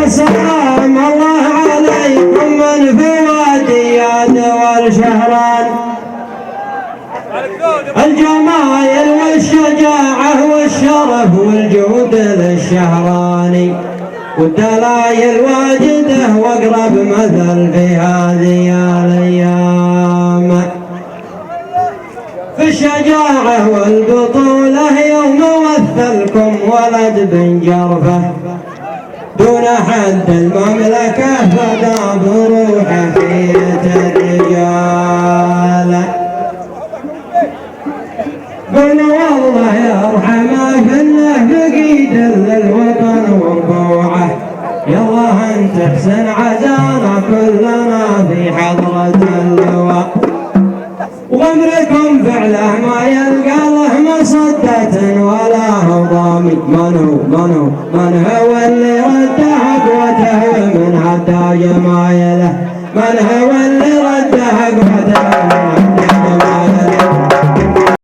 سلام الله عليكم من في واديات والشهران، الجمايل والشجاعة والشرف والجود للشهراني، والدلايل واجده واقرب مثل في هذه الايام، في الشجاعة والبطولة يوم مثلكم ولد بن جرفة، دون حد المملكة فدا بروحه حية الرجال. قولوا والله يرحمه انه فقيد للوطن وانبوعه، يلا انت احسن عزانا كلنا في حضرة اللواء، وغمركم فعله ما يلقى له مصدة ولا هضامي. من هو اللي رده قوته ومن هدى جمايله، من هو اللي رده قوته